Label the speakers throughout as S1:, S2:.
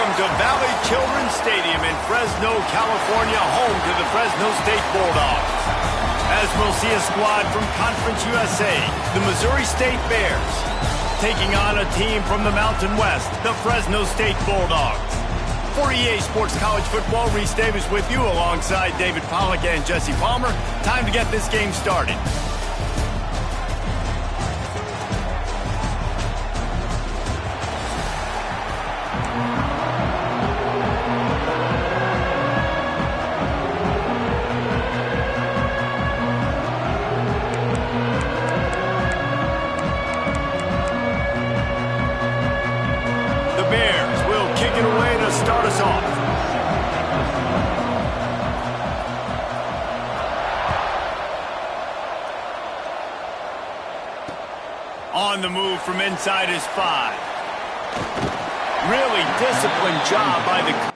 S1: Welcome to Valley Children's Stadium in Fresno, California, home to the Fresno State Bulldogs. As we'll see a squad from Conference USA, the Missouri State Bears, taking on a team from the Mountain West, the Fresno State Bulldogs. For EA Sports College Football, Reese Davis with you alongside David Pollack and Jesse Palmer. Time to get this game started.
S2: Start us off. On the move from inside his 5. Really disciplined job by the...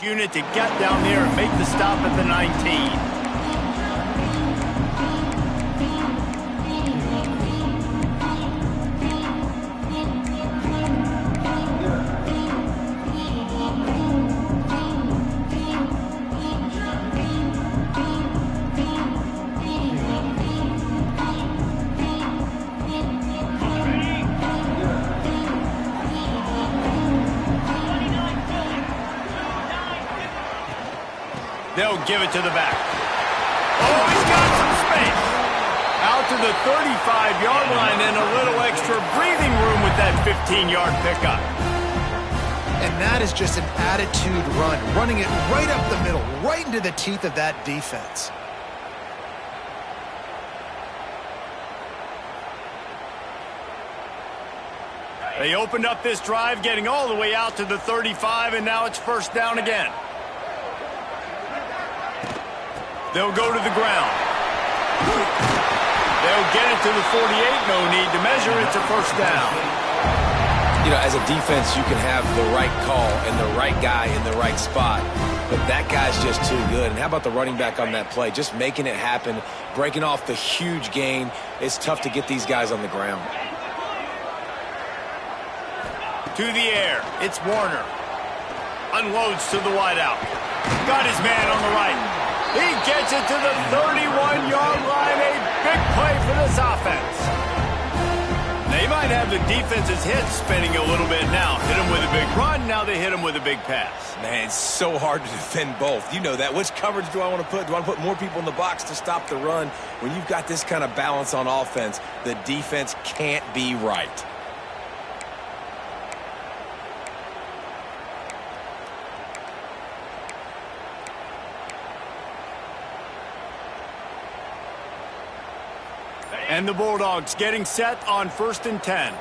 S2: unit to get down there and make the stop at the 19. They'll give it to the back. Oh, he's got some space. Out to the 35-yard line and a little extra breathing room with that 15-yard pickup.
S3: And that is just an attitude run, running it right up the middle, right into the teeth of that defense.
S1: They opened up this drive, getting all the way out to the 35, and now it's first down again. They'll go to the ground. They'll get it to the 48. No need to measure. It's a first down.
S4: You know, as a defense, you can have the right call and the right guy in the right spot, but that guy's just too good. And how about the running back on that play? Just making it happen, breaking off the huge gain. It's tough to get these guys on the ground.
S1: To the air. It's Warner. Unloads to the wideout. Got his man on the right. He gets it to the 31-yard line. A big play for this offense. They might have the defense's head spinning a little bit now. Hit him with a big run. Now they hit him with a big pass.
S4: Man, it's so hard to defend both. You know that. Which coverage do I want to put? Do I want to put more people in the box to stop the run? When you've got this kind of balance on offense, the defense can't be right.
S1: And the Bulldogs getting set on 1st and 10.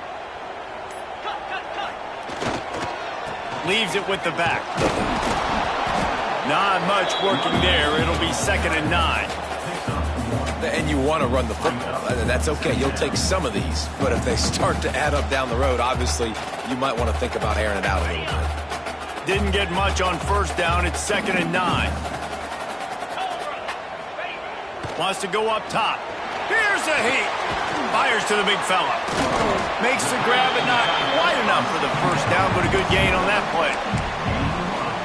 S1: Leaves it with the back. Not much working there. It'll be 2nd and 9.
S4: And you want to run the football. That's okay. You'll take some of these. But if they start to add up down the road, obviously, you might want to think about airing it out a little bit.
S1: Didn't get much on 1st down. It's 2nd and 9. Wants to go up top. Here's a heat. Fires to the big fella. Makes the grab, but not wide enough for the first down, but a good gain on that play.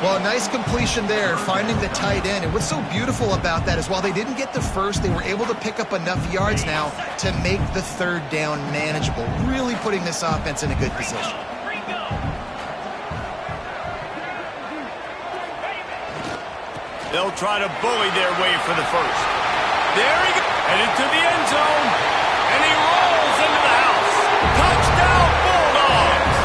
S3: Well, a nice completion there, finding the tight end. And what's so beautiful about that is while they didn't get the first, they were able to pick up enough yards now to make the 3rd down manageable, really putting this offense in a good position.
S1: They'll try to bully their way for the first. There he goes. Headed to the end zone. And he rolls into the house. Touchdown, Bulldogs!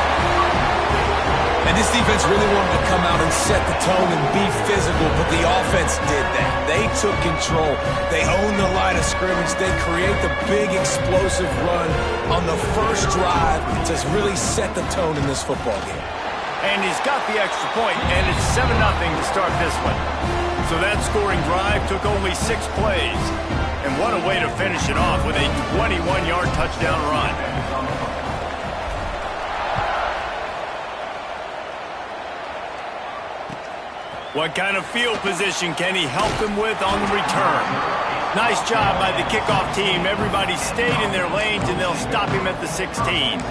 S4: And this defense really wanted to come out and set the tone and be physical, but the offense did that. They took control. They owned the line of scrimmage. They create the big explosive run on the first drive to really set the tone in this football game.
S2: And he's got the extra point, and it's 7-0 to start this one. So that scoring drive took only 6 plays. And what a way to finish it off with a 21-yard touchdown run. What kind of field position can he help them with on the return? Nice job by the kickoff team. Everybody stayed in their lanes, and they'll stop him at the 16.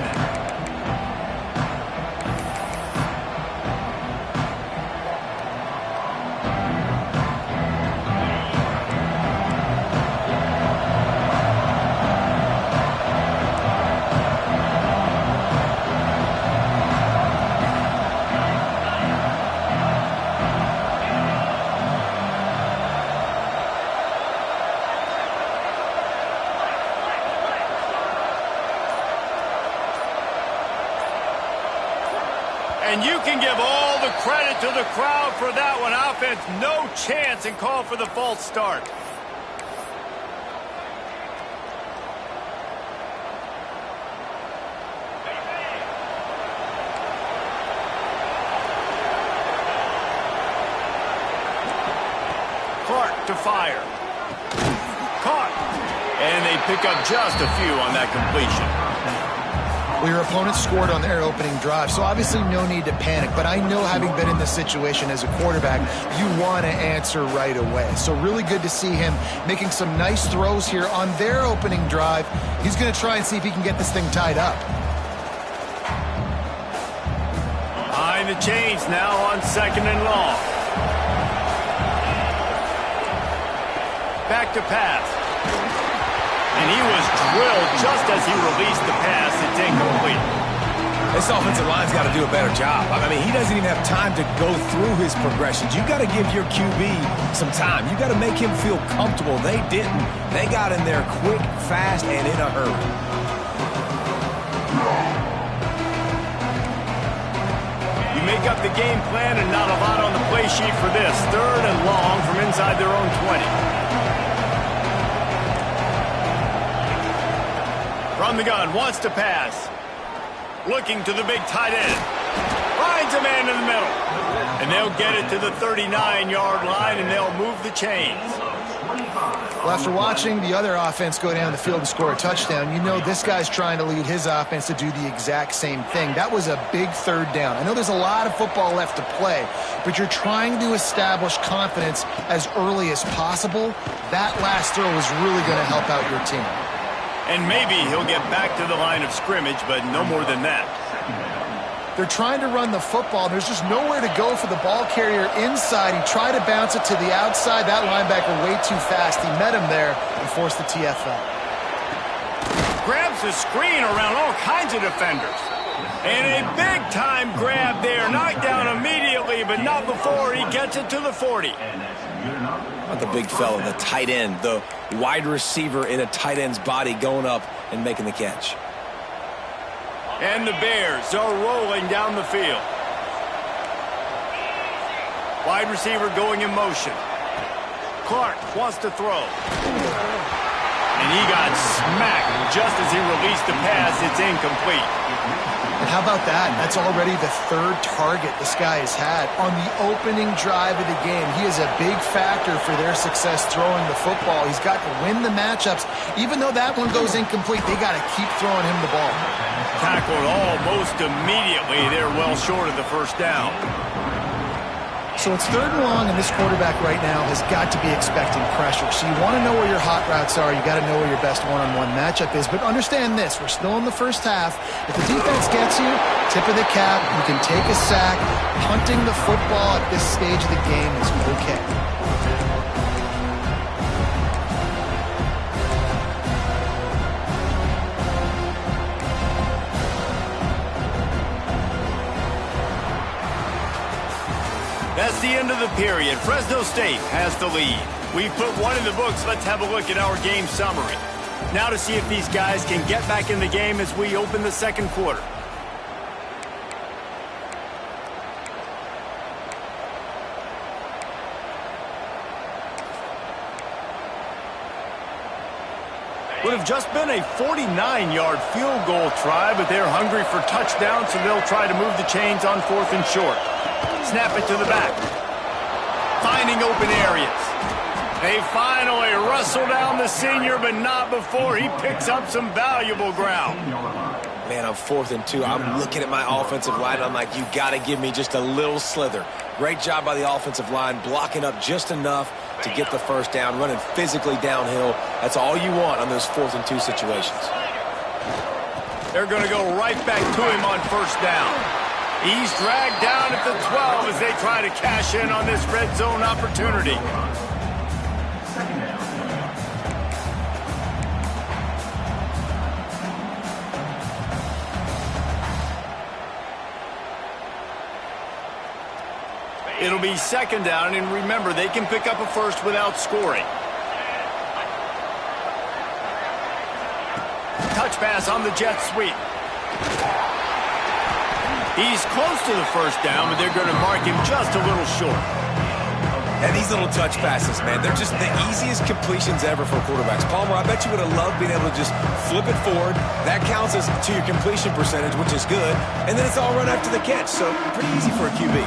S2: And you can give all the credit to the crowd for that one. Offense, no chance, and call for the false start. Clark to fire. Caught. And they pick up just a few on that completion.
S3: Well, your opponent scored on their opening drive, so obviously no need to panic. But I know, having been in this situation as a quarterback, you want to answer right away. So really good to see him making some nice throws here on their opening drive. He's going to try and see if he can get this thing tied up.
S2: Behind the chains now on 2nd and long. Back to pass. And he was drilled just as he released the pass. It's incomplete.
S4: This offensive line's got to do a better job. I mean, he doesn't even have time to go through his progressions. You got to give your QB some time. You got to make him feel comfortable. They didn't. They got in there quick, fast, and in a hurry.
S2: You make up the game plan and not a lot on the play sheet for this. 3rd and long from inside their own 20. From the gun, wants to pass. Looking to the big tight end. Finds a man in the middle. And they'll get it to the 39-yard line, and they'll move the chains.
S3: Well, after watching the other offense go down the field and score a touchdown, you know this guy's trying to lead his offense to do the exact same thing. That was a big 3rd down. I know there's a lot of football left to play, but you're trying to establish confidence as early as possible. That last throw is really going to help out your team.
S2: And maybe he'll get back to the line of scrimmage, but no more than that.
S3: They're trying to run the football. There's just nowhere to go for the ball carrier inside. He tried to bounce it to the outside. That linebacker way too fast. He met him there and forced the TFL.
S2: Grabs the screen around all kinds of defenders. And a big-time grab there. Knocked down immediately, but not before he gets it to the 40.
S4: Not the big fella, the tight end, the wide receiver in a tight end's body going up and making the catch.
S2: And the Bears are rolling down the field. Wide receiver going in motion. Clark wants to throw. And he got smacked just as he released the pass. It's incomplete.
S3: And how about that? That's already the 3rd target this guy has had on the opening drive of the game. He is a big factor for their success throwing the football. He's got to win the matchups. Even though that one goes incomplete, they got to keep throwing him the ball.
S2: Tackled almost immediately. They're well short of the 1st down.
S3: So it's 3rd and long, and this quarterback right now has got to be expecting pressure. So you want to know where your hot routes are. You got to know where your best one-on-one matchup is. But understand this, we're still in the 1st half. If the defense gets you, tip of the cap, you can take a sack. Punting the football at this stage of the game is okay.
S2: That's the end of the period. Fresno State has the lead. We've put one in the books. Let's have a look at our game summary. Now to see if these guys can get back in the game as we open the 2nd quarter. Would have just been a 49-yard field goal try, but they're hungry for touchdown, so they'll try to move the chains on 4th and short. Snap it to the back. Finding open areas. They finally wrestle down the senior, but not before he picks up some valuable ground.
S4: Man, on 4th and 2, I'm looking at my offensive line. I'm like, you got to give me just a little slither. Great job by the offensive line, blocking up just enough to get the first down, running physically downhill. That's all you want on those 4th and 2 situations.
S2: They're going to go right back to him on 1st down. He's dragged down at the 12 as they try to cash in on this red zone opportunity. It'll be 2nd down, and remember, they can pick up a first without scoring. Touch pass on the jet sweep. He's close to the 1st down, but they're going to mark him just a little short.
S4: And these little touch passes, man, they're just the easiest completions ever for quarterbacks. Palmer, I bet you would have loved being able to just flip it forward. That counts as to your completion percentage, which is good. And then it's all run after the catch, so pretty easy for a QB.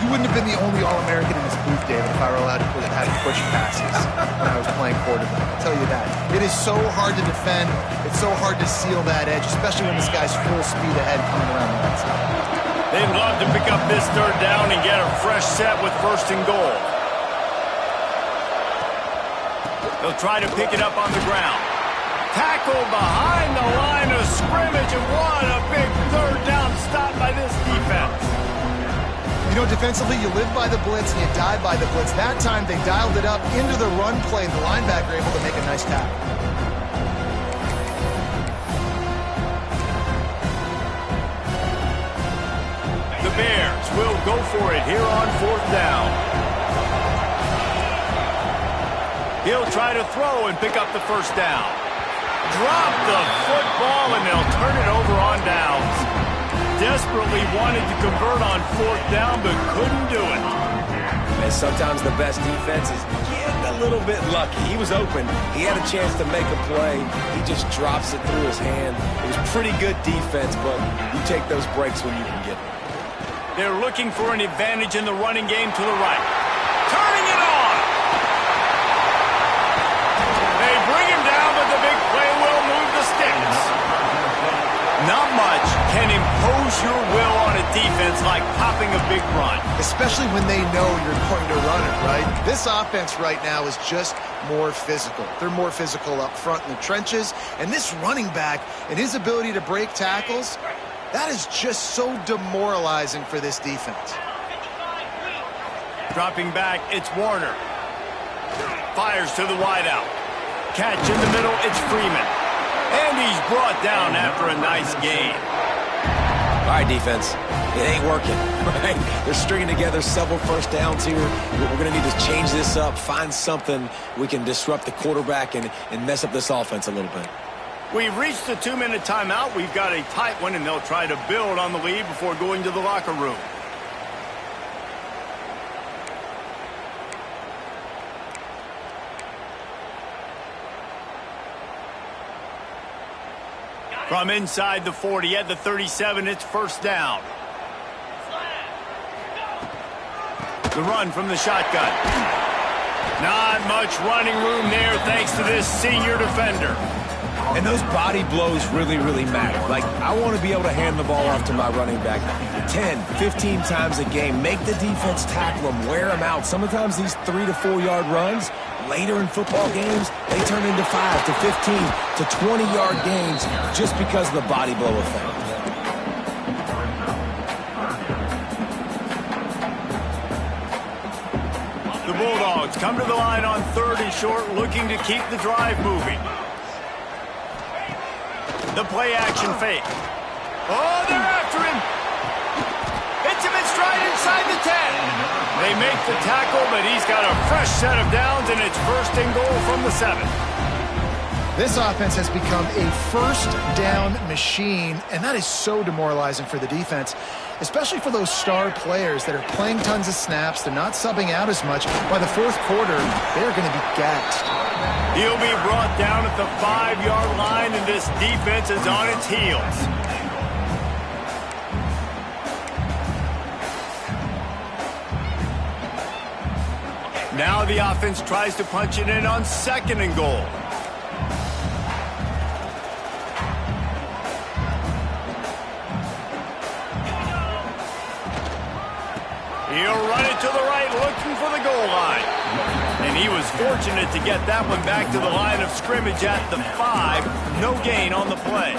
S3: You wouldn't have been the only All-American in this booth, David, if I were allowed to have push passes when I was playing quarterback. I'll tell you that. It is so hard to defend. It's so hard to seal that edge, especially when this guy's full speed ahead coming around the outside.
S2: They'd love to pick up this 3rd down and get a fresh set with 1st and goal. They'll try to pick it up on the ground. Tackle behind the line of scrimmage, and what a big 3rd down stop by this defense.
S3: You know, defensively, you live by the blitz and you die by the blitz. That time, they dialed it up into the run play. The linebacker able to make a nice tackle.
S2: The Bears will go for it here on 4th down. He'll try to throw and pick up the 1st down. Drop the football, and they'll turn it over on downs. Desperately wanted to convert on 4th down, but couldn't do it.
S4: And sometimes the best defense is getting a little bit lucky. He was open. He had a chance to make a play. He just drops it through his hand. It was pretty good defense, but you take those breaks when you can get them.
S2: They're looking for an advantage in the running game to the right. Turning it on! They bring him down, but the big play will move the sticks. Not much can impose your will on a defense like popping a big run.
S3: Especially when they know you're going to run it, right? This offense right now is just more physical. They're more physical up front in the trenches. And this running back and his ability to break tackles, that is just so demoralizing for this defense.
S2: Dropping back, it's Warner. Fires to the wideout. Catch in the middle, it's Freeman. And he's brought down after a nice gain.
S4: All right, defense. It ain't working, right? They're stringing together several 1st downs here. We're going to need to change this up, find something we can disrupt the quarterback and mess up this offense a little bit.
S2: We've reached the 2-minute timeout. We've got a tight one, and they'll try to build on the lead before going to the locker room. From inside the 40 at the 37, it's 1st down. The run from the shotgun. Not much running room there thanks to this senior defender.
S4: And those body blows really, really matter. Like, I want to be able to hand the ball off to my running back 10, 15 times a game. Make the defense tackle them, wear them out. Sometimes these 3 to 4 yard runs, later in football games, they turn into 5 to 15 to 20 yard games just because of the body blow effect.
S2: The Bulldogs come to the line on 3rd and short, looking to keep the drive moving. The play action fake. Oh, they're after him. Hits him in stride inside the 10. They make the tackle, but he's got a fresh set of downs, and it's 1st and goal from the 7.
S3: This offense has become a 1st down machine, and that is so demoralizing for the defense, especially for those star players that are playing tons of snaps. They're not subbing out as much. By the 4th quarter, they're going to be gassed.
S2: He'll be brought down at the 5-yard line, and this defense is on its heels. Now the offense tries to punch it in on 2nd and goal. He'll run it to the right, looking for the goal line. And he was fortunate to get that one back to the line of scrimmage at the 5. No gain on the play.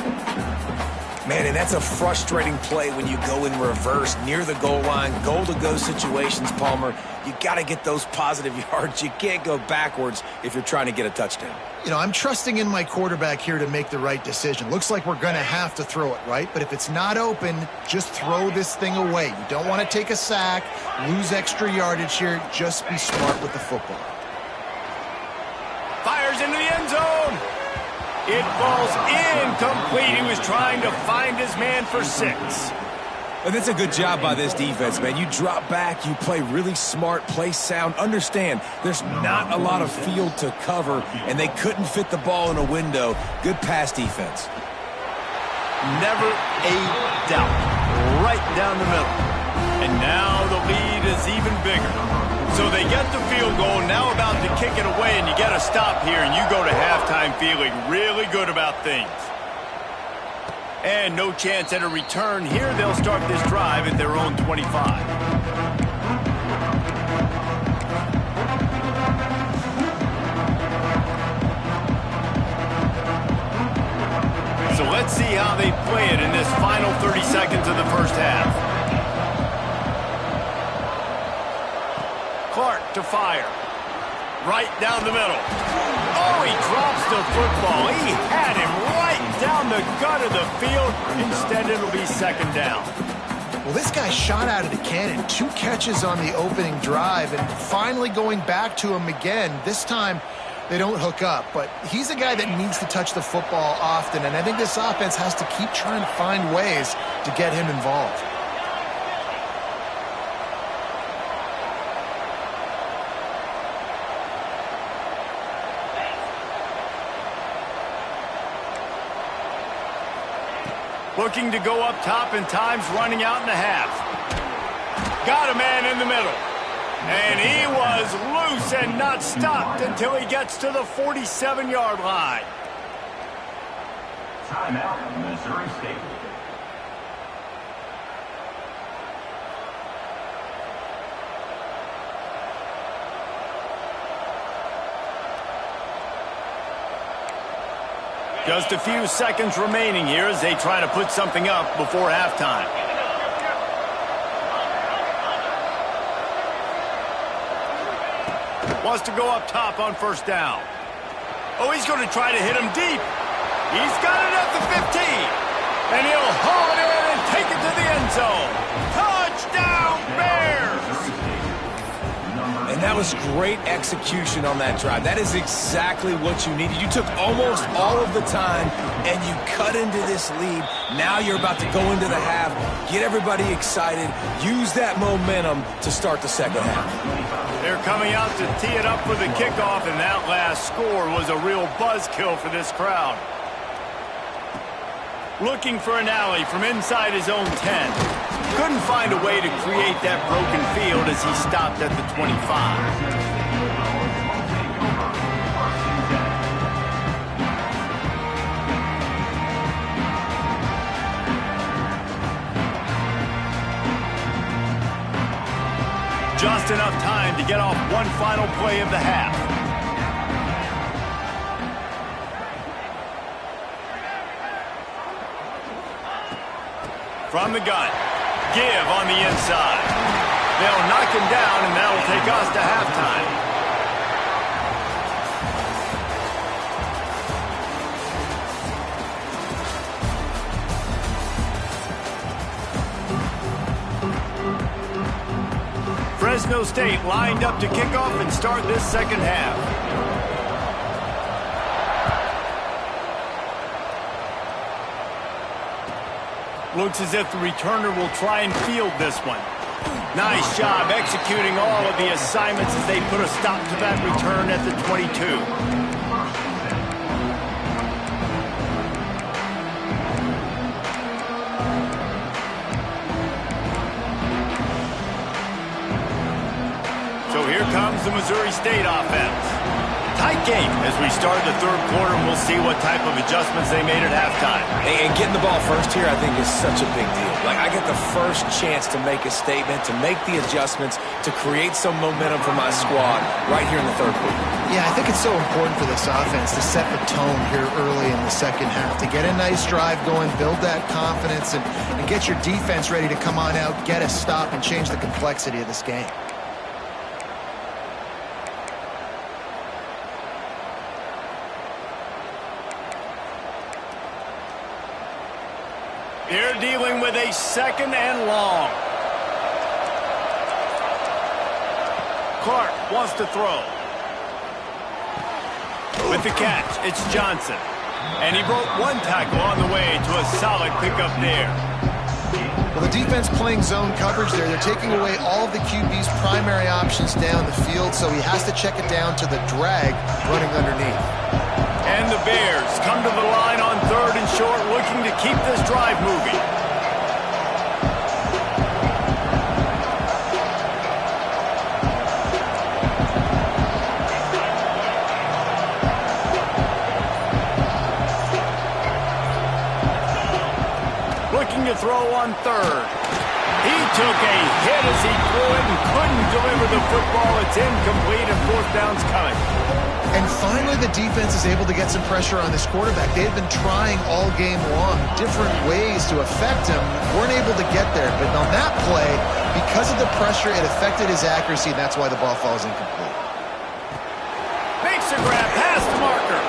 S4: Man, and that's a frustrating play when you go in reverse near the goal line. Goal-to-go situations, Palmer. You got to get those positive yards. You can't go backwards if you're trying to get a touchdown.
S3: You know, I'm trusting in my quarterback here to make the right decision. Looks like we're going to have to throw it, right? But if it's not open, just throw this thing away. You don't want to take a sack, lose extra yardage here. Just be smart with the football.
S2: Fires into the end zone. It falls incomplete. He was trying to find his man for 6.
S4: But that's a good job by this defense, man. You drop back, you play really smart, play sound. Understand, there's not a lot of field to cover, and they couldn't fit the ball in a window. Good pass defense.
S2: Never a doubt. Right down the middle. And now the lead is even bigger. So they get the field goal, now about to kick it away, and you get a stop here, and you go to halftime feeling really good about things. And no chance at a return here. They'll start this drive at their own 25. So let's see how they play it in this final 30 seconds of the first half. Clark to fire. Right down the middle. Oh, he drops the football. He had him right down the gut of the field. Instead, it'll be 2nd down.
S3: Well, this guy shot out of the cannon. 2 catches on the opening drive, and finally going back to him again. This time, they don't hook up, but he's a guy that needs to touch the football often, and I think this offense has to keep trying to find ways to get him involved.
S2: Looking to go up top, and time's running out in the half. Got a man in the middle. And he was loose and not stopped until he gets to the 47-yard line.
S5: Timeout, Missouri State.
S2: Just a few seconds remaining here as they try to put something up before halftime. Wants to go up top on 1st down. Oh, he's going to try to hit him deep. He's got it at the 15. And he'll haul it in and take it to the end zone. Touchdown, Bears!
S4: And that was great execution on that drive. That is exactly what you needed. You took almost all of the time, and you cut into this lead. Now you're about to go into the half, get everybody excited, use that momentum to start the 2nd half.
S2: They're coming out to tee it up for the kickoff, and that last score was a real buzzkill for this crowd. Looking for an alley from inside his own 10. Couldn't find a way to create that broken field as he stopped at the 25. Just enough time to get off one final play of the half. From the gun. Give on the inside. They'll knock him down, and that'll take us to halftime. Fresno State lined up to kick off and start this 2nd half. Looks as if the returner will try and field this one. Nice job executing all of the assignments as they put a stop to that return at the 22. comes the Missouri State offense. Tight game as we start the third quarter, and we'll see what type of adjustments they made at halftime.
S4: And getting the ball first here, I think, is such a big deal. Like, I get the first chance to make a statement, to make the adjustments, to create some momentum for my squad right here in the third quarter.
S3: Yeah, I think it's so important for this offense to set the tone here early in the second half, to get a nice drive going, build that confidence, and get your defense ready to come on out, get a stop, and change the complexity of this game.
S2: They're dealing with a second and long. Clark wants to throw. With the catch, it's Johnson. And he broke one tackle on the way to a solid pickup there.
S3: Well, the defense playing zone coverage there. They're taking away all of the QB's primary options down the field, so he has to check it down to the drag running underneath.
S2: And the Bears come to the line on third and short, looking to keep this drive moving. Looking to throw on third. He took a hit as he threw it and couldn't deliver the football. It's incomplete and fourth down's coming.
S3: And finally, the defense is able to get some pressure on this quarterback. They've been trying all game long different ways to affect him. Weren't able to get there. But on that play, because of the pressure, it affected his accuracy, and that's why the ball falls incomplete.
S2: Makes a grab past the marker.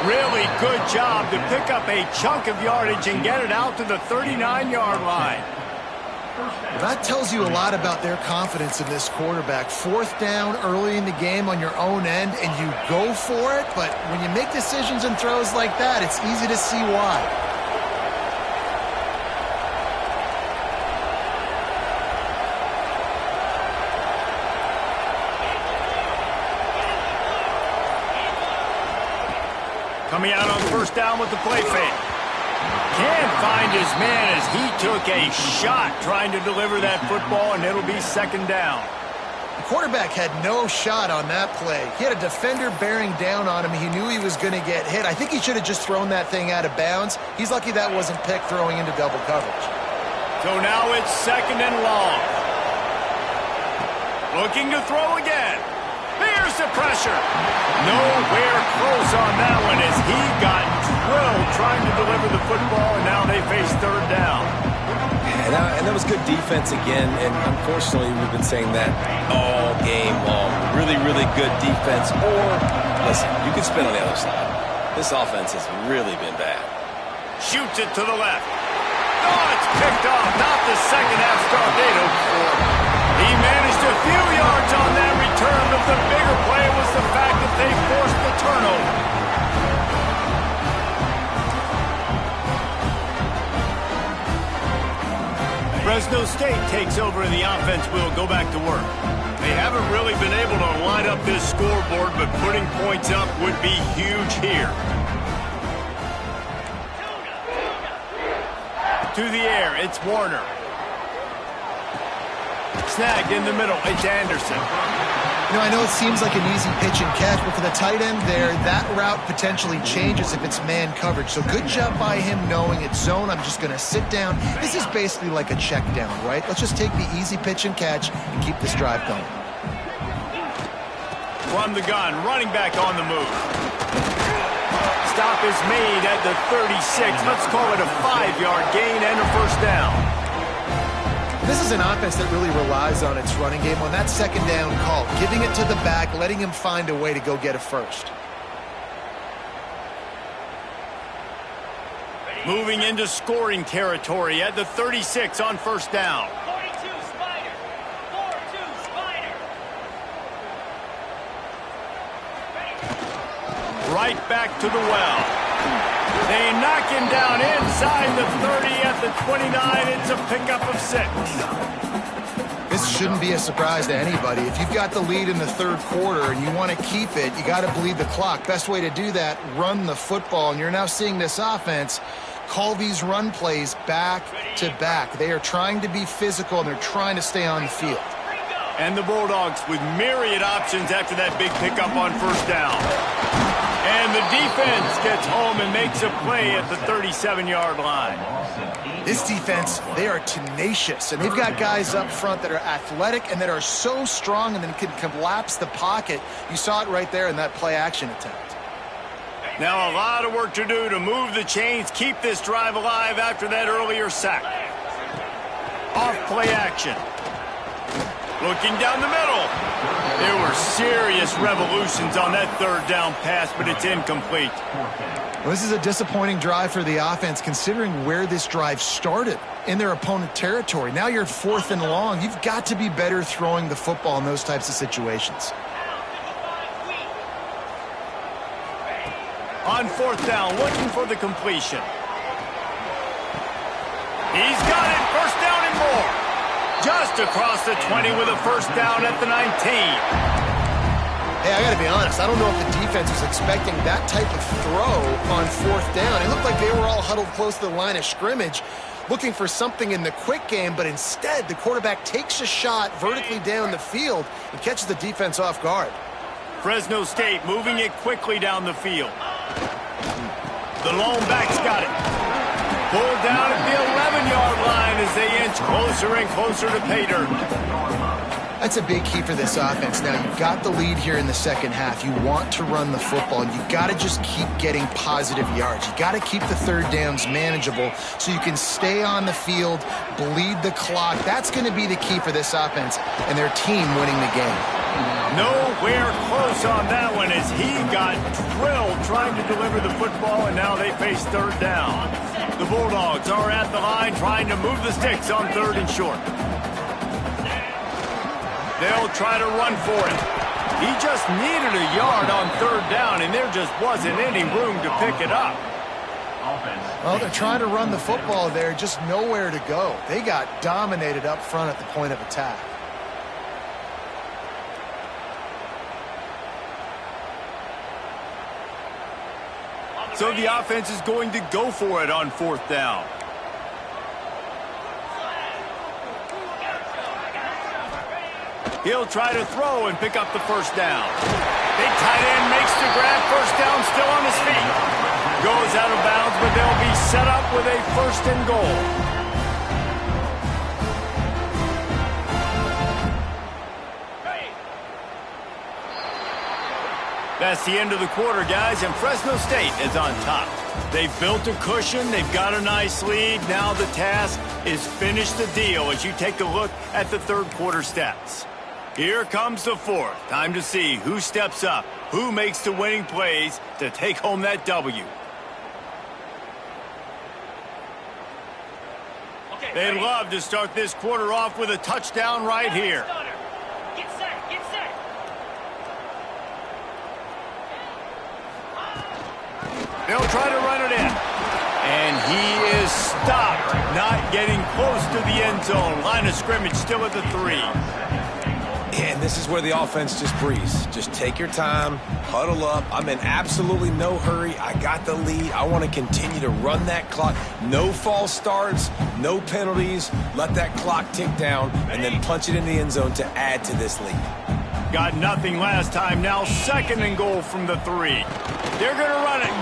S2: Really good job to pick up a chunk of yardage and get it out to the 39-yard line.
S3: That tells you a lot about their confidence in this quarterback. Fourth down early in the game on your own end, and you go for it, but when you make decisions and throws like that, it's easy to see why.
S2: Coming out on first down with the play fake. Can't find his man as he took a shot trying to deliver that football, and it'll be second down.
S3: The quarterback had no shot on that play. He had a defender bearing down on him. He knew he was going to get hit. I think he should have just thrown that thing out of bounds. He's lucky that wasn't picked throwing into double coverage.
S2: So now it's second and long. Looking to throw again. There's the pressure. Nowhere close on that one as he got drilled trying to deliver the football, and now they face third down.
S4: And that was good defense again, and unfortunately we've been saying that all game long. Really, really good defense. Or, listen, you can spin on the other side. This offense has really been bad.
S2: Shoots it to the left. Oh, it's picked off. Not the second half start they'd hoped for. He managed a few yards on that return, but the bigger play was the fact that they forced the turnover. Fresno State takes over and the offense will go back to work. They haven't really been able to line up this scoreboard, but putting points up would be huge here. To the air, it's Warner. Snagged in the middle, it's Anderson.
S3: You know, I know it seems like an easy pitch and catch, but for the tight end there, that route potentially changes if it's man coverage. So good job by him knowing it's zone. I'm just going to sit down. This is basically like a check down, right? Let's just take the easy pitch and catch and keep this drive going.
S2: From the gun, running back on the move. Stop is made at the 36. Let's call it a 5-yard gain and a first down.
S3: This is an offense that really relies on its running game on that second down call, giving it to the back, letting him find a way to go get a first.
S2: Moving into scoring territory at the 36 on first down.
S6: 42 Spider. 4-2 Spider.
S2: Right back to the well. They knock him down inside the 30 at the 29. It's a pickup of 6.
S3: This shouldn't be a surprise to anybody. If you've got the lead in the third quarter and you want to keep it, you got to bleed the clock. Best way to do that, run the football. And you're now seeing this offense call these run plays back to back. They are trying to be physical and they're trying to stay on the field.
S2: And the Bulldogs with myriad options after that big pickup on first down. And the defense gets home and makes a play at the 37-yard line.
S3: This defense, they are tenacious, and they've got guys up front that are athletic and that are so strong and then can collapse the pocket. You saw it right there in that play-action attempt.
S2: Now a lot of work to do to move the chains, keep this drive alive after that earlier sack. Off play action. Looking down the middle. There were serious revolutions on that third down pass, but it's incomplete.
S3: Well, this is a disappointing drive for the offense, considering where this drive started in their opponent territory. Now you're at 4th and long. You've got to be better throwing the football in those types of situations.
S2: On 4th down, looking for the completion. He's got it. First down and more. Just across the 20 with a first down at the 19.
S3: Hey, I got to be honest. I don't know if the defense was expecting that type of throw on 4th down. It looked like they were all huddled close to the line of scrimmage, looking for something in the quick game, but instead the quarterback takes a shot vertically down the field and catches the defense off guard.
S2: Fresno State moving it quickly down the field. The lone back's got it. Pulled down at the 11-yard line as they inch closer and closer to pay dirt.
S3: That's a big key for this offense. Now, you've got the lead here in the second half. You want to run the football. You've got to just keep getting positive yards. You've got to keep the third downs manageable so you can stay on the field, bleed the clock. That's going to be the key for this offense and their team winning the game.
S2: Nowhere close on that one as he got drilled trying to deliver the football, and now they face third down. The Bulldogs are at the line trying to move the sticks on 3rd and short. They'll try to run for it. He just needed a yard on 3rd down, and there just wasn't any room to pick it up.
S3: Well, they're trying to run the football there, just nowhere to go. They got dominated up front at the point of attack.
S2: So the offense is going to go for it on 4th down. He'll try to throw and pick up the first down. Big tight end makes the grab. First down, still on his feet. Goes out of bounds, but they'll be set up with a 1st and goal. That's the end of the quarter, guys, and Fresno State is on top. They've built a cushion. They've got a nice lead. Now the task is finish the deal as you take a look at the third quarter stats. Here comes the 4th. Time to see who steps up, who makes the winning plays to take home that W. They'd love to start this quarter off with a touchdown right here.
S6: Get set, get set.
S2: They'll try to run it in. And he is stopped, not getting close to the end zone. Line of scrimmage still at the 3.
S4: And this is where the offense just breathes. Just take your time, huddle up. I'm in absolutely no hurry. I got the lead. I want to continue to run that clock. No false starts, no penalties. Let that clock tick down and then punch it in the end zone to add to this lead.
S2: Got nothing last time. Now 2nd and goal from the 3. They're going to run it.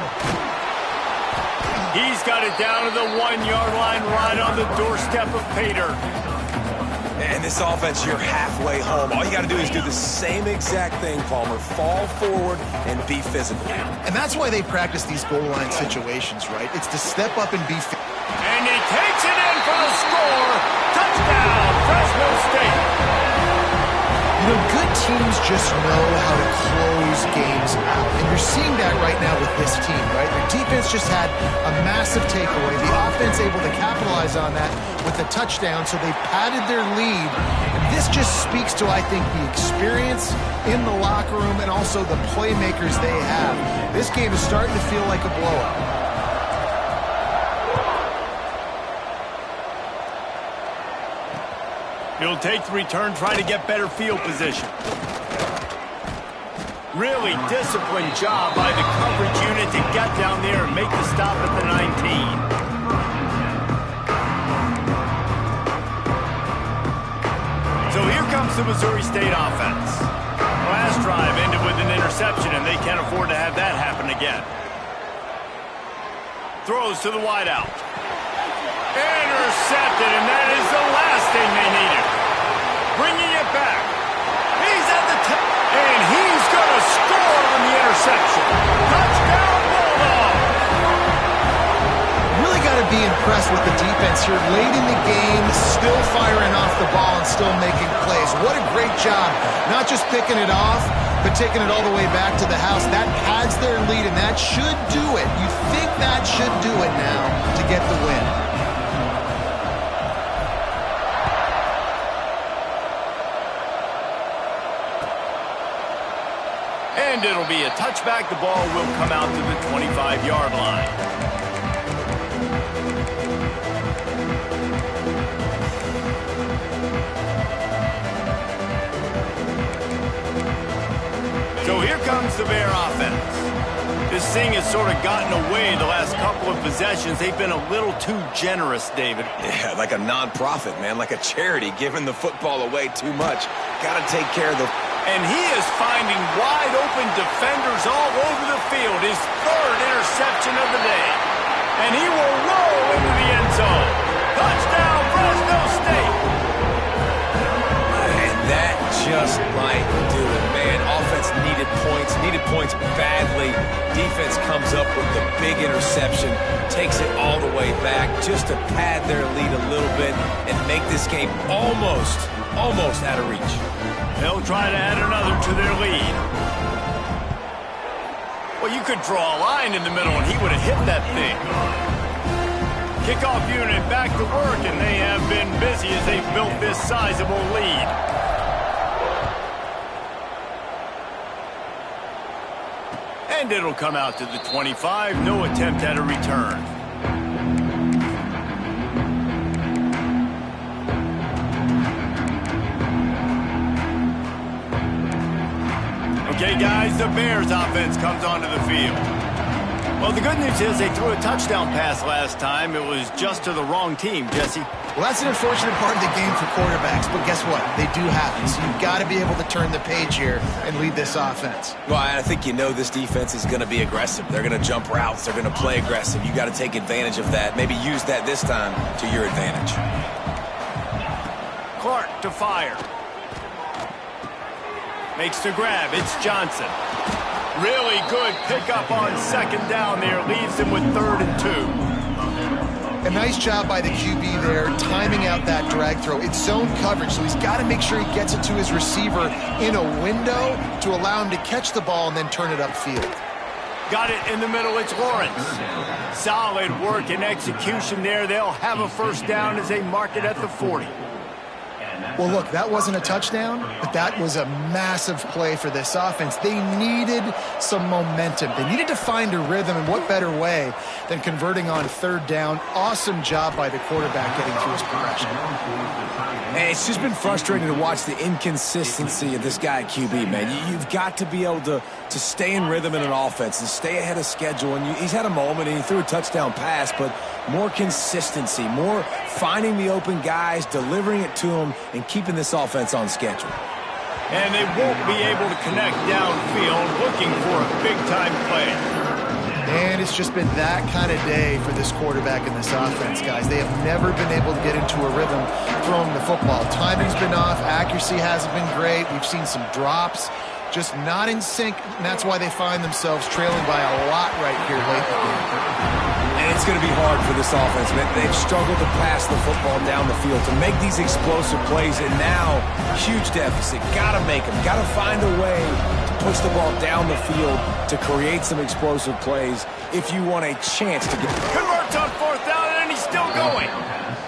S2: He's got it down to the 1-yard line right on the doorstep of pay dirt.
S4: And this offense, you're halfway home. All you got to do is do the same exact thing, Palmer. Fall forward and be physical.
S3: And that's why they practice these goal line situations, right? It's to step up and be physical.
S2: And he takes it in for the score. Touchdown, Fresno State.
S3: You know, good teams just know how to close games out. And you're seeing that right now with this team, right? Their defense just had a massive takeaway. The offense able to capitalize on that with a touchdown, so they padded their lead. And this just speaks to, I think, the experience in the locker room and also the playmakers they have. This game is starting to feel like a blowout.
S2: He'll take the return, try to get better field position. Really disciplined job by the coverage unit to get down there and make the stop at the 19. So here comes comes the Missouri State offense. Last drive ended with an interception, and they can't afford to have that happen again. Throws to the wideout. Intercepted, and that is the last thing they needed. Bringing it back. He's at the top, and he's going to score on the interception. Touchdown, Bulldogs!
S3: Really got to be impressed with the defense here. Late in the game, still firing off the ball and still making plays. What a great job. Not just picking it off, but taking it all the way back to the house. That pads their lead, and that should do it. You think that should do it now to get the win.
S2: And it'll be a touchback. The ball will come out to the 25-yard line. So here comes the Bear offense. This thing has sort of gotten away the last couple of possessions. They've been a little too generous, David.
S4: Yeah, like a non-profit, man, like a charity, giving the football away too much. Got to take care of the...
S2: And he is finding wide-open defenders all over the field. His third interception of the day. And he will roll into the end zone. Touchdown, Fresno State.
S4: And that just might do it, man. Offense needed points badly. Defense comes up with the big interception, takes it all the way back just to pad their lead a little bit and make this game almost out of reach.
S2: They'll try to add another to their lead. Well, you could draw a line in the middle, and he would have hit that thing. Kickoff unit back to work, and they have been busy as they've built this sizable lead. And it'll come out to the 25. No attempt at a return. Okay, guys, the Bears offense comes onto the field. Well, the good news is they threw a touchdown pass last time. It was just to the wrong team, Jesse.
S3: Well, that's an unfortunate part of the game for quarterbacks, but guess what? They do happen, so you've got to be able to turn the page here and lead this offense.
S4: Well, I think you know this defense is going to be aggressive. They're going to jump routes. They're going to play aggressive. You got to take advantage of that. Maybe use that this time to your advantage.
S2: Clark to fire. Makes the grab. It's Johnson. Really good pickup on second down there. Leaves him with 3rd and 2.
S3: A nice job by the QB there, timing out that drag throw. It's zone coverage, so he's got to make sure he gets it to his receiver in a window to allow him to catch the ball and then turn it upfield.
S2: Got it in the middle. It's Lawrence. Solid work and execution there. They'll have a first down as they mark it at the 40.
S3: Well, look, that wasn't a touchdown, but that was a massive play for this offense. They needed some momentum. They needed to find a rhythm, and what better way than converting on 3rd down. Awesome job by the quarterback getting through his progression.
S4: And it's just been frustrating to watch the inconsistency of this guy at QB, man. You've got to be able to stay in rhythm in an offense and stay ahead of schedule. And he's had a moment, and he threw a touchdown pass, but more consistency, more finding the open guys, delivering it to them, and keeping this offense on schedule.
S2: And they won't be able to connect downfield, looking for a big-time play.
S3: And it's just been that kind of day for this quarterback and this offense, guys. They have never been able to get into a rhythm throwing the football. Timing's been off. Accuracy hasn't been great. We've seen some drops. Just not in sync, and that's why they find themselves trailing by a lot right here late in the game.
S4: And it's going to be hard for this offense, man. They've struggled to pass the football down the field, to make these explosive plays, and now, huge deficit. Got to make them. Got to find a way to push the ball down the field to create some explosive plays if you want a chance to get...
S2: Converts on 4th down, and he's still going.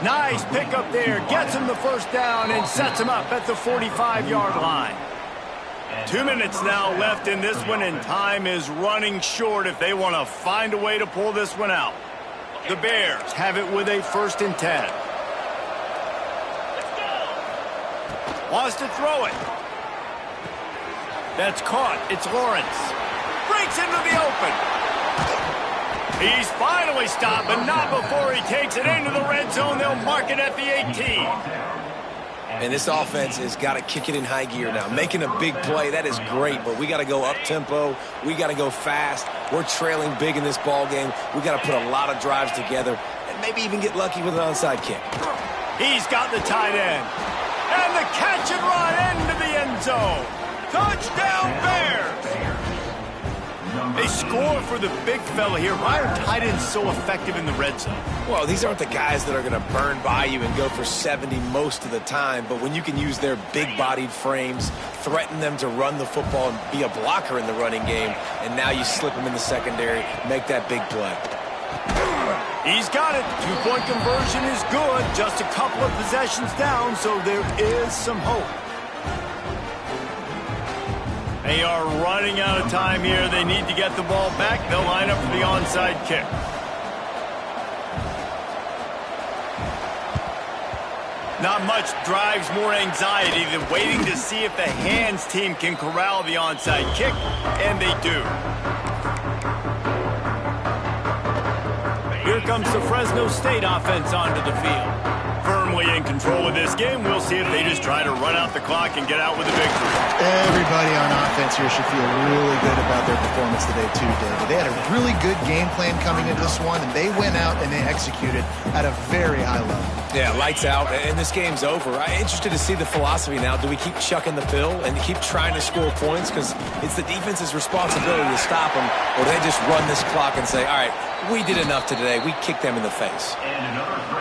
S2: Nice pickup there. Gets him the first down and sets him up at the 45-yard line. 2 minutes now left in this one, and time is running short if they want to find a way to pull this one out. The Bears have it with a 1st and 10. Wants to throw it. That's caught. It's Lawrence. Breaks into the open. He's finally stopped, but not before he takes it into the red zone. They'll mark it at the 18.
S4: And this offense has got to kick it in high gear now. Making a big play, that is great, but we got to go up-tempo. We got to go fast. We're trailing big in this ball game. We got to put a lot of drives together and maybe even get lucky with an onside kick.
S2: He's got the tight end. And the catch and run into the end zone. Touchdown, Bears! They score for the big fella here. Why are tight ends so effective in the red zone?
S4: Well, these aren't the guys that are going to burn by you and go for 70 most of the time, but when you can use their big-bodied frames, threaten them to run the football and be a blocker in the running game, and now you slip them in the secondary, make that big play.
S2: He's got it. Two-point conversion is good. Just a couple of possessions down, so there is some hope. They are running out of time here. They need to get the ball back. They'll line up for the onside kick. Not much drives more anxiety than waiting to see if the hands team can corral the onside kick, and they do. Here comes the Fresno State offense onto the field. Firmly in control of this game. We'll see if they just try to run out the clock and get out with a victory.
S3: Everybody on offense here should feel really good about their performance today too, David. They had a really good game plan coming into this one, and they went out and they executed at a very high level.
S4: Yeah, lights out, and this game's over. I'm interested to see the philosophy now. Do we keep chucking the pill and keep trying to score points? Because it's the defense's responsibility to stop them, or they just run this clock and say, all right, we did enough today. We kicked them in the face.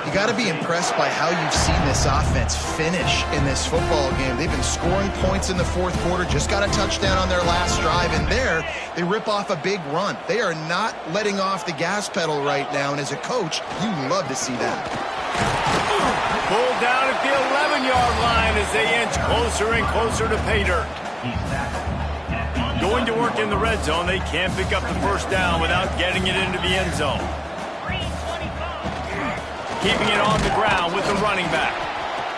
S3: You got to be impressed by how you've seen this offense finish in this football game. They've been scoring points in the fourth quarter, just got a touchdown on their last drive, and there they rip off a big run. They are not letting off the gas pedal right now, and as a coach, you love to see that.
S2: Pulled down at the 11-yard line as they inch closer and closer to pay dirt. Going to work in the red zone. They can't pick up the first down without getting it into the end zone. Keeping it on the ground with the running back.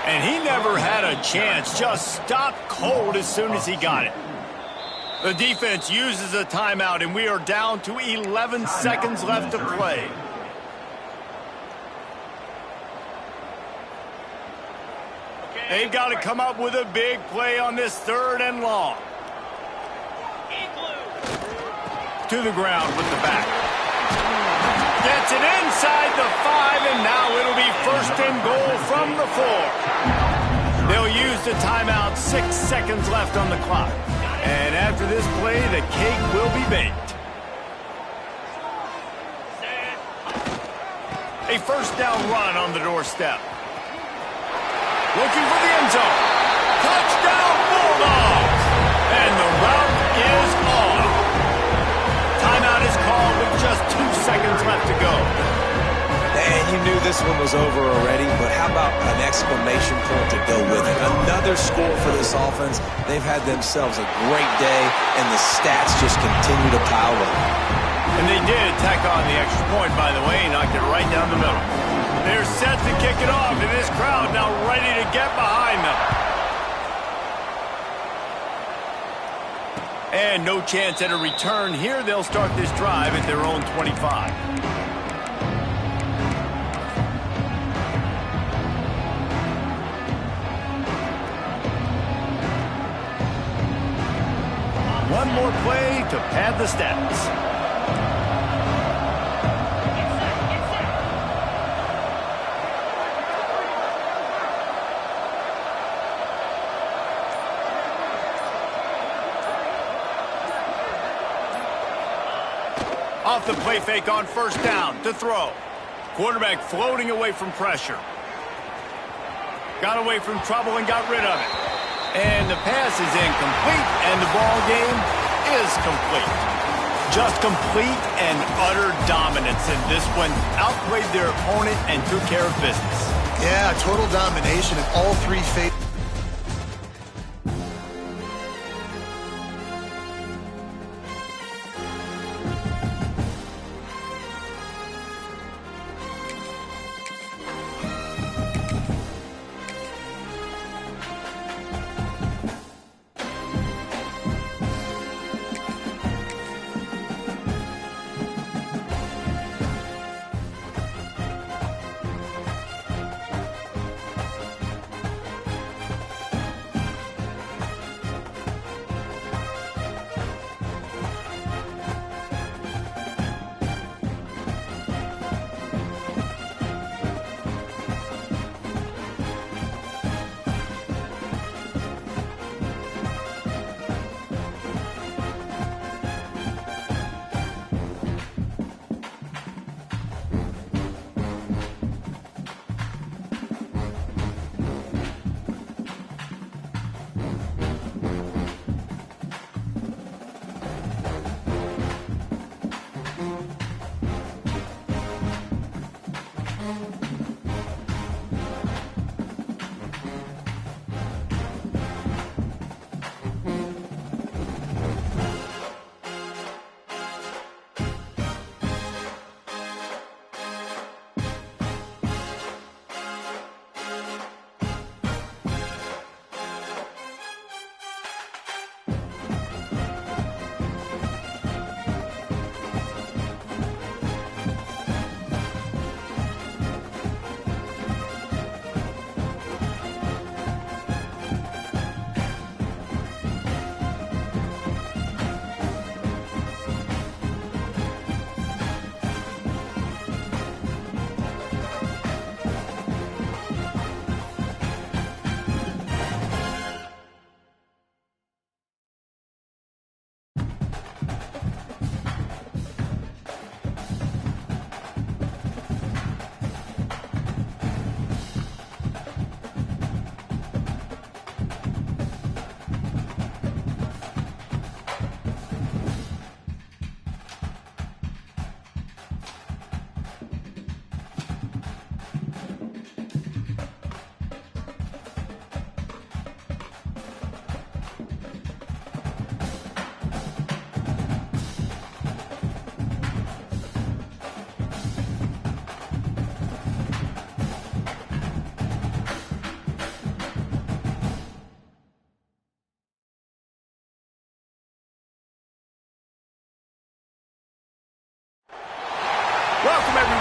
S2: And he never had a chance. Just stopped cold as soon as he got it. The defense uses a timeout, and we are down to 11 seconds left to play. They've got to come up with a big play on this third and long. To the ground with the back. Gets it inside the 5, and now it'll be first and goal from the 4. They'll use the timeout, 6 seconds left on the clock. And after this play, the cake will be baked. A first down run on the doorstep. Looking for the end zone. Touchdown, Bulldogs! And the route is on. Timeout is called with just 2 seconds left to go.
S4: And you knew this one was over already, but how about an exclamation point to go with it? Another score for this offense. They've had themselves a great day, and the stats just continue to pile up.
S2: And they did tack on the extra point, by the way, knocked it right down the middle. They're set to kick it off, and this crowd now ready to get behind them. And no chance at a return here. They'll start this drive at their own 25. One more play to pad the stats. Off the play fake on first down to throw. Quarterback floating away from pressure. Got away from trouble and got rid of it. And the pass is incomplete, and the ball game is complete. Just complete and utter dominance in this one. Outplayed their opponent and took care of business.
S3: Yeah, total domination in all three phases.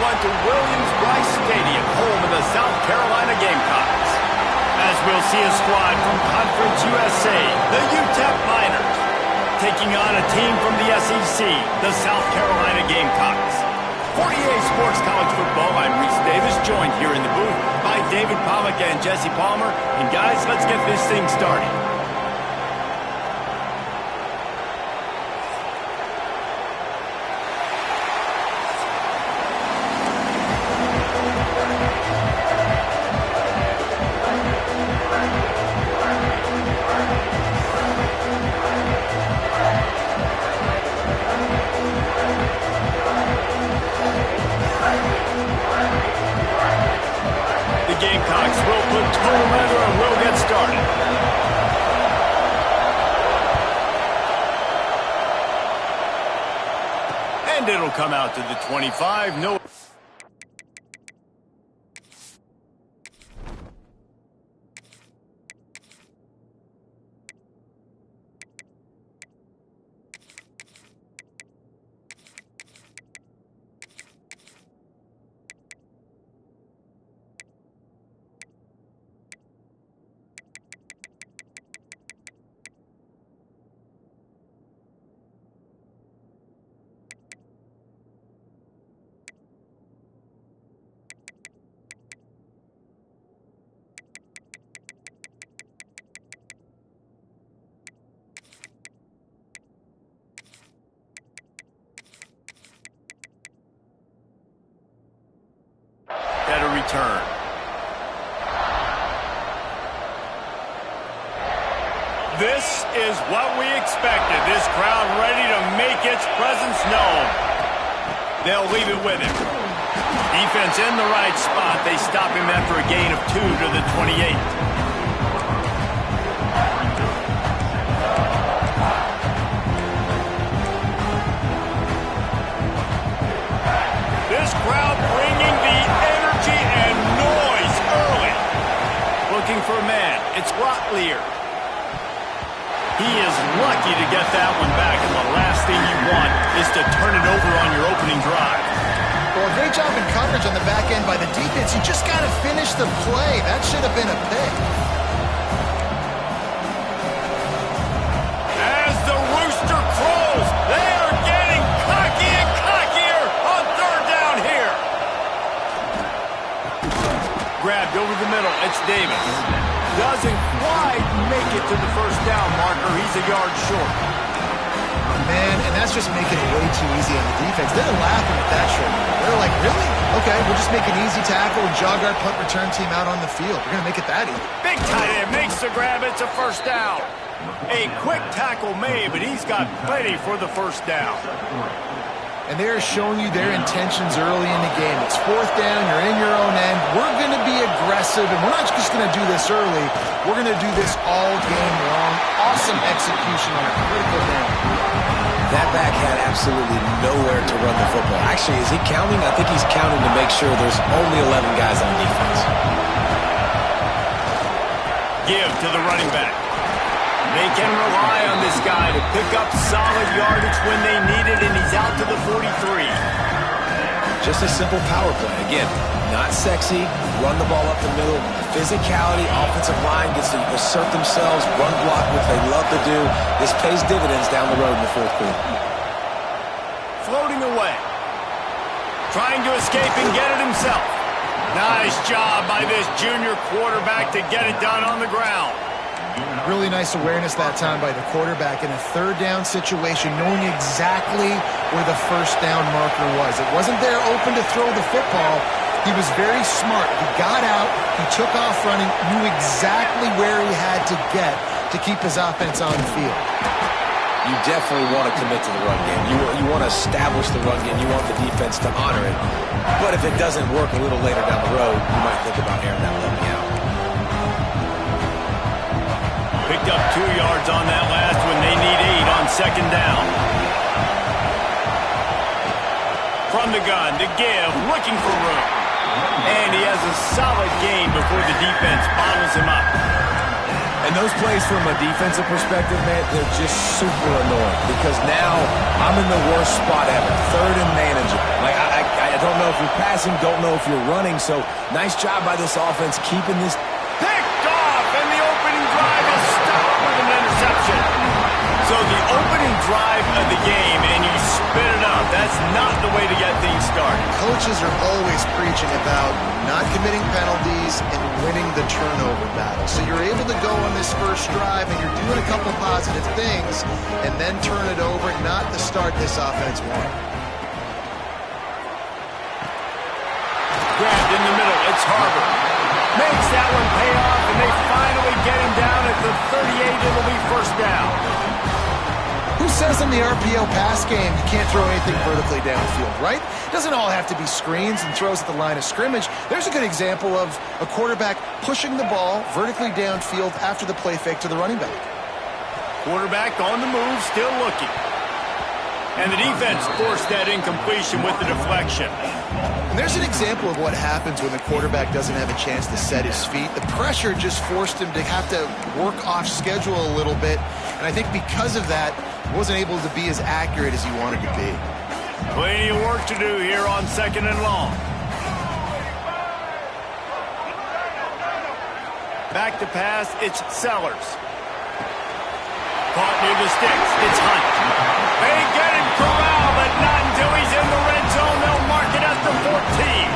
S2: one to Williams-Brice Stadium, home of the South Carolina Gamecocks. As we'll see a squad from Conference USA, the UTEP Miners, taking on a team from the SEC, the South Carolina Gamecocks. For EA Sports College Football, I'm Reese Davis, joined here in the booth by David Pollack and Jesse Palmer. And guys, let's get this thing started. Gamecocks will put total leather and we'll get started. And it'll come out to the 25. No. Better return. This is what we expected. This crowd ready to make its presence known. They'll leave it with him. Defense in the right spot. They stop him after a gain of 2 to the 28. This crowd bringing the energy and noise early. Looking for a man. It's Rotlier. He is lucky to get that one back, and the last thing you want is to turn it over on your opening drive.
S3: Well, great job in coverage on the back end by the defense. You just got to finish the play. That should have been a pick.
S2: As the rooster crows, they are getting cocky and cockier on third down here. Grabbed over the middle. It's Davis. Doesn't quite make it to the first down marker. He's a yard short.
S3: Man, and that's just making it way too easy on the defense. They're laughing at that short. They're like, really? Okay, we'll just make an easy tackle and jog our punt return team out on the field. We're going to make it that easy.
S2: Big tight end makes the grab. It's a first down. A quick tackle made, but he's got plenty for the first down.
S3: And they're showing you their intentions early in the game. It's fourth down, you're in your own end. We're going to be aggressive, and we're not just going to do this early. We're going to do this all game long. Awesome execution on a critical down.
S4: That back had absolutely nowhere to run the football. Actually, is he counting? I think he's counting to make sure there's only 11 guys on defense.
S2: Give to the running back. They can rely on this guy to pick up solid yardage when they need it, and he's out to the 43.
S4: Just a simple power play. Again, not sexy, run the ball up the middle, physicality, offensive line gets to assert themselves, run block, which they love to do. This pays dividends down the road in the fourth quarter.
S2: Floating away. Trying to escape and get it himself. Nice job by this junior quarterback to get it done on the ground.
S3: Really nice awareness that time by the quarterback in a third down situation, knowing exactly where the first down marker was. It wasn't there open to throw the football. He was very smart. He got out, he took off running, knew exactly where he had to get to keep his offense on the field.
S4: You definitely want to commit to the run game. You want to establish the run game. You want the defense to honor it. But if it doesn't work a little later down the road, you might think about airing that one out.
S2: Picked up 2 yards on that last when they need 8 on second down. From the gun to give, looking for room. And he has a solid gain before the defense bottles him up.
S4: And those plays from a defensive perspective, man, they're just super annoying because now I'm in the worst spot ever, third and manageable. Like, I Don't know if you're passing, don't know if you're running. So nice job by this offense keeping this.
S2: Picked off, and the opening drive is stopped with an interception. So the opening drive of the game, and you spit it out. That's not the way to get things started.
S3: Coaches are always preaching about not committing penalties and winning the turnover battle. So you're able to go on this first drive, and you're doing a couple positive things, and then turn it over, not the start this offense wanted.
S2: Grabbed in the middle, it's Harbour. Makes that one pay off, and they finally get him down at the 38. It'll be first down.
S3: Who says in the RPO pass game you can't throw anything vertically downfield, right? It doesn't all have to be screens and throws at the line of scrimmage. There's a good example of a quarterback pushing the ball vertically downfield after the play fake to the running back.
S2: Quarterback on the move, still looking. And the defense forced that incompletion with the deflection.
S3: And there's an example of what happens when the quarterback doesn't have a chance to set his feet. The pressure just forced him to have to work off schedule a little bit. And I think because of that, he wasn't able to be as accurate as he wanted to be.
S2: Plenty of work to do here on 2nd and long. Back to pass, it's Sellers. Caught near the sticks, it's Hunt. They get him corralled, but not until he's in the red zone. They'll mark it at the 14.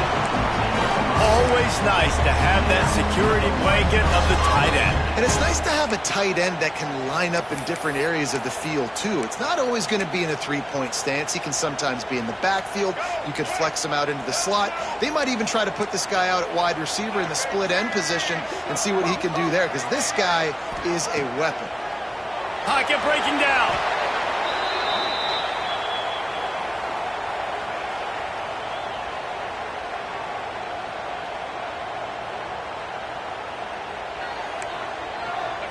S2: Always nice to have that security blanket of the tight end.
S3: And it's nice to have a tight end that can line up in different areas of the field, too. It's not always going to be in a three-point stance. He can sometimes be in the backfield. You could flex him out into the slot. They might even try to put this guy out at wide receiver in the split end position and see what he can do there, because this guy is a weapon.
S2: Pocket breaking down.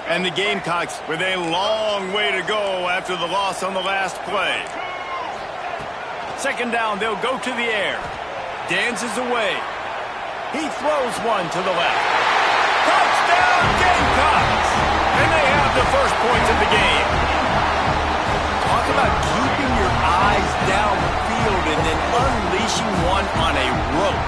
S2: And the Gamecocks with a long way to go after the loss on the last play. 2nd down, they'll go to the air. Dances away. He throws one to the left. Touchdown, Gamecocks! And they have the first points of the game. Talk about keeping your eyes down the field and then unleashing one on a rope.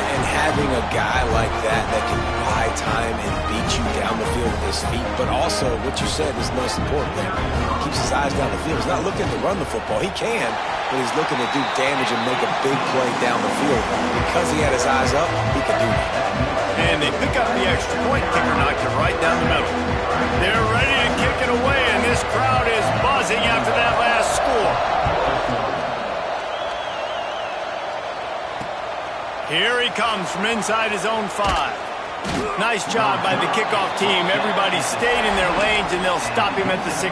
S4: And having a guy like that can buy time and beat you down the field with his feet, but also what you said is most important there. He keeps his eyes down the field. He's not looking to run the football. He can, but he's looking to do damage and make a big play down the field. Because he had his eyes up, he could do that.
S2: And they pick up the extra point. Kicker knocked it right down the middle. They're ready to kick it away, and this crowd is buzzing after that last score. Here he comes from inside his own 5. Nice job by the kickoff team. Everybody stayed in their lanes, and they'll stop him at the 16.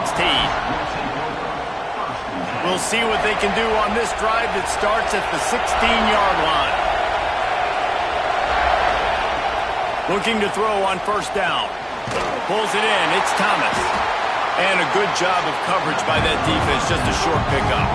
S2: We'll see what they can do on this drive that starts at the 16-yard line. Looking to throw on 1st down. Pulls it in. It's Thomas. And a good job of coverage by that defense. Just a short pickup.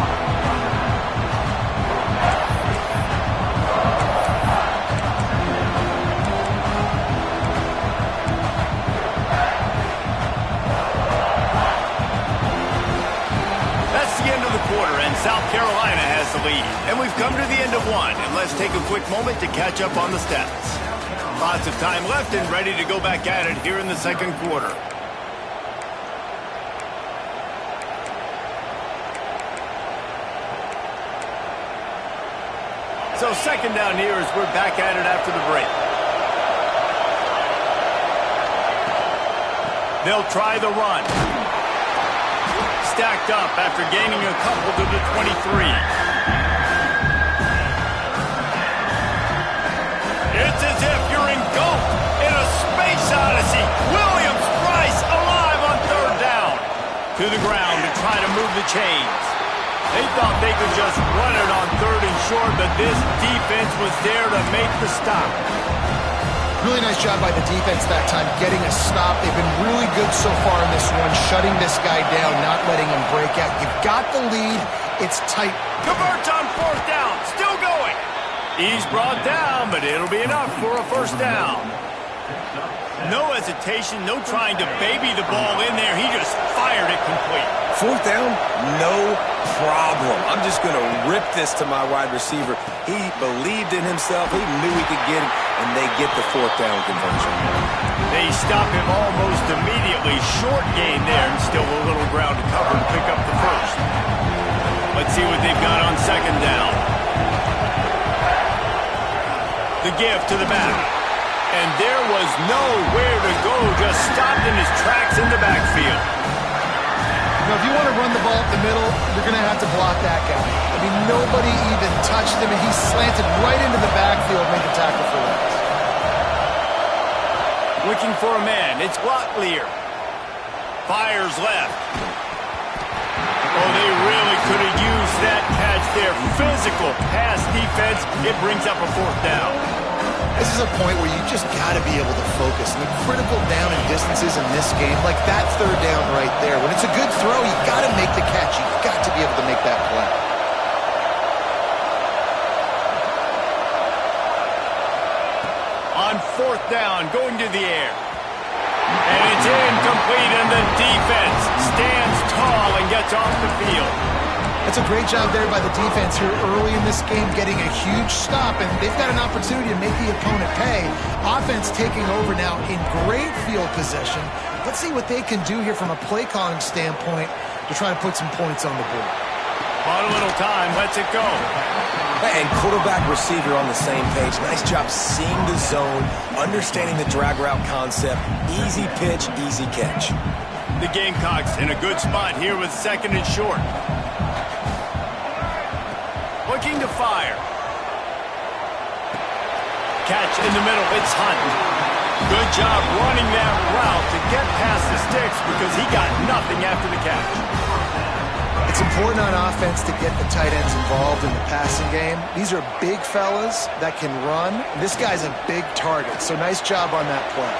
S2: And South Carolina has the lead. And we've come to the end of one. And let's take a quick moment to catch up on the stats. Lots of time left and ready to go back at it here in the 2nd quarter. So 2nd down here as we're back at it after the break. They'll try the run. Stacked up after gaining a couple to the 23. It's as if you're engulfed in a space odyssey. Williams-Brice alive on 3rd down. To the ground to try to move the chains. They thought they could just run it on 3rd and short, but this defense was there to make the stop.
S3: Really nice job by the defense that time, getting a stop. They've been really good so far in this one, shutting this guy down, not letting him break out. You've got the lead. It's tight.
S2: Converts on 4th down. Still going. He's brought down, but it'll be enough for a 1st down. No hesitation, no trying to baby the ball in there. He just fired it complete.
S4: 4th down, no problem. I'm just going to rip this to my wide receiver. He believed in himself. He knew he could get it, and they get the 4th down conversion.
S2: They stop him almost immediately. Short gain there, and still a little ground to cover to pick up the first. Let's see what they've got on 2nd down. The give to the back. And there was nowhere to go, just stopped in his tracks in the backfield.
S3: You know, if you want to run the ball up the middle, you're going to have to block that guy. I mean, nobody even touched him, and he slanted right into the backfield, made the tackle for loss.
S2: Looking for a man, it's Locklear. Fires left. Oh, they really could have used that catch there. Physical pass defense, it brings up a 4th down.
S3: This is a point where you just got to be able to focus. And the critical down and distances in this game, like that 3rd down right there, when it's a good throw, you got to make the catch. You've got to be able to make that play.
S2: On 4th down, going to the air. And it's incomplete, and the defense stands tall and gets off the field.
S3: That's a great job there by the defense here early in this game, getting a huge stop, and they've got an opportunity to make the opponent pay. Offense taking over now in great field position. Let's see what they can do here from a play calling standpoint to try to put some points on the board.
S2: On a little time, lets it go.
S4: And quarterback receiver on the same page. Nice job seeing the zone, understanding the drag route concept. Easy pitch, easy catch.
S2: The Gamecocks in a good spot here with 2nd and short. Looking to fire. Catch in the middle, it's Hunt. Good job running that route to get past the sticks because he got nothing after the catch.
S3: It's important on offense to get the tight ends involved in the passing game. These are big fellas that can run. This guy's a big target, so nice job on that play.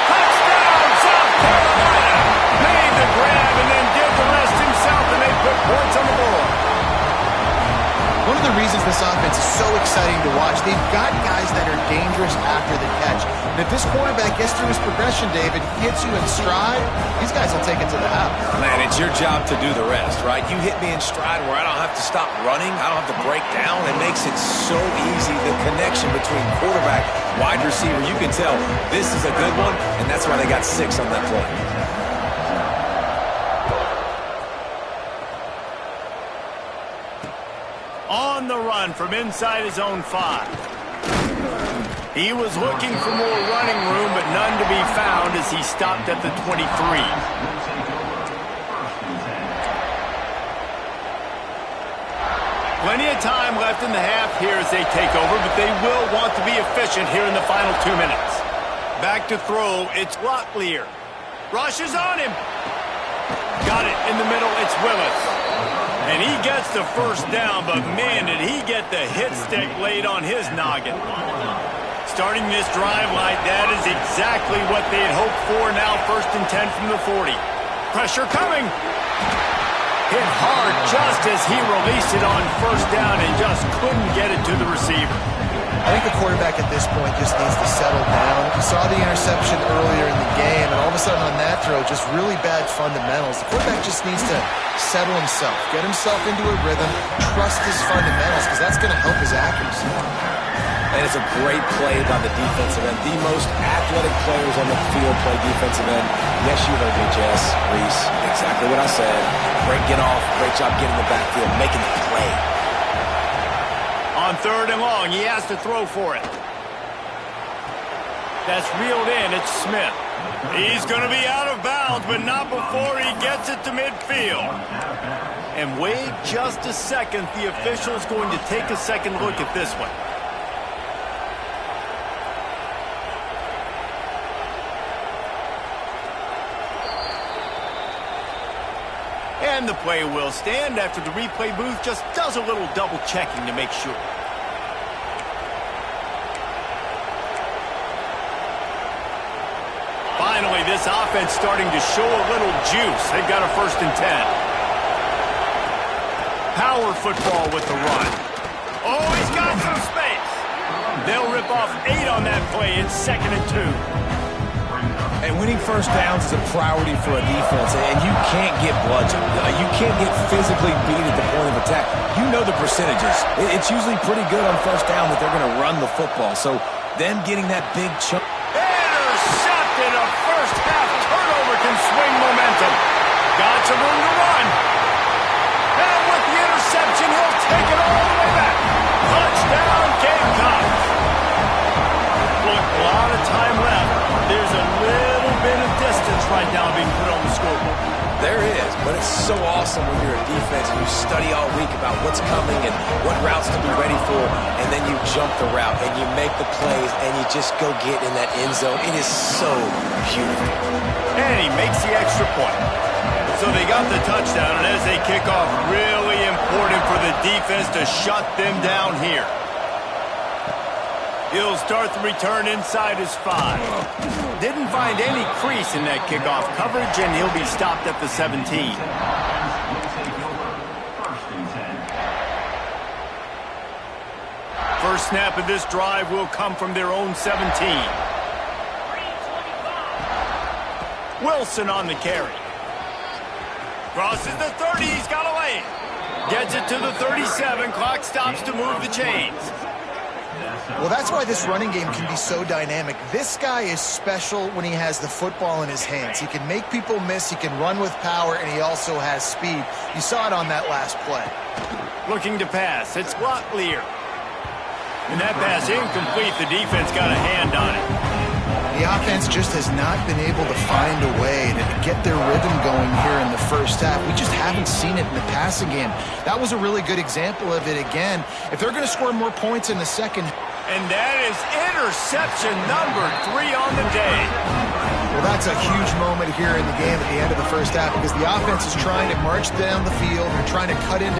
S2: Touchdown, South Carolina! Made the grab and then did the rest himself, and they put points on the board.
S3: One of the reasons this offense is so exciting to watch, they've got guys that are dangerous after the catch. And if this quarterback gets through his progression, David, hits you in stride, these guys will take it to the house.
S4: Man, it's your job to do the rest, right? You hit me in stride where I don't have to stop running. I don't have to break down. It makes it so easy. The connection between quarterback, wide receiver, you can tell this is a good one, and that's why they got 6 on that play.
S2: On the run from inside his own 5. He was looking for more running room, but none to be found as he stopped at the 23. Plenty of time left in the half here as they take over, but they will want to be efficient here in the final 2 minutes. Back to throw, it's Locklear. Rushes on him. Got it in the middle, it's Willis. And he gets the first down, but man, did he get the hit stick laid on his noggin. Starting this drive like that is exactly what they had hoped for. Now 1st and 10 from the 40. Pressure coming. Hit hard just as he released it on 1st down and just couldn't get it to the receiver.
S3: I think the quarterback at this point just needs to settle down. He saw the interception earlier in the game, and all of a sudden on that throw, just really bad fundamentals. The quarterback just needs to settle himself, get himself into a rhythm, trust his fundamentals, because that's going to help his accuracy.
S4: And it's a great play by the defensive end. The most athletic players on the field play defensive end. Yes, you heard me, Jess, Reese. Exactly what I said. Great get off, great job getting the backfield, making the play.
S2: On 3rd and long, he has to throw for it. That's reeled in, it's Smith. He's going to be out of bounds, but not before he gets it to midfield. And wait just a second, the official is going to take a second look at this one. And the play will stand after the replay booth just does a little double checking to make sure. Finally, this offense starting to show a little juice. They've got a 1st and 10. Power football with the run. Oh, he's got some space. They'll rip off 8 on that play. It's 2nd and 2.
S4: and winning first downs is a priority for a defense, and you can't get bludgeoned. You can't get physically beat at the point of attack. You know the percentages. It's usually pretty good on first down that they're going to run the football. So them getting that big chunk.
S2: Intercepted. A first half turnover can swing momentum. Got some room to run. And with the interception, he'll take it all the way back. Touchdown, Gamecocks. Look, a lot of time left. There's a little bit of distance right now being put on the scoreboard.
S4: There is, but it's so awesome when you're a defense and you study all week about what's coming and what routes to be ready for, and then you jump the route and you make the plays and you just go get in that end zone. It is so beautiful.
S2: And he makes the extra point. So they got the touchdown, and as they kick off, really important for the defense to shut them down here. He'll start the return inside his 5. Didn't find any crease in that kickoff coverage, and he'll be stopped at the 17. First snap of this drive will come from their own 17. Wilson on the carry. Crosses the 30, he's got a lane. Gets it to the 37, clock stops to move the chains.
S3: Well, that's why this running game can be so dynamic. This guy is special when he has the football in his hands. He can make people miss, he can run with power, and he also has speed. You saw it on that last play.
S2: Looking to pass, it's Locklear. And that pass incomplete, the defense got a hand on it.
S3: The offense just has not been able to find a way to get their rhythm going here in the first half. We just haven't seen it in the passing game. That was a really good example of it again. If they're going to score more points in the second.
S2: And that is interception number 3 on the day.
S3: Well, that's a huge moment here in the game at the end of the first half because the offense is trying to march down the field and trying to cut into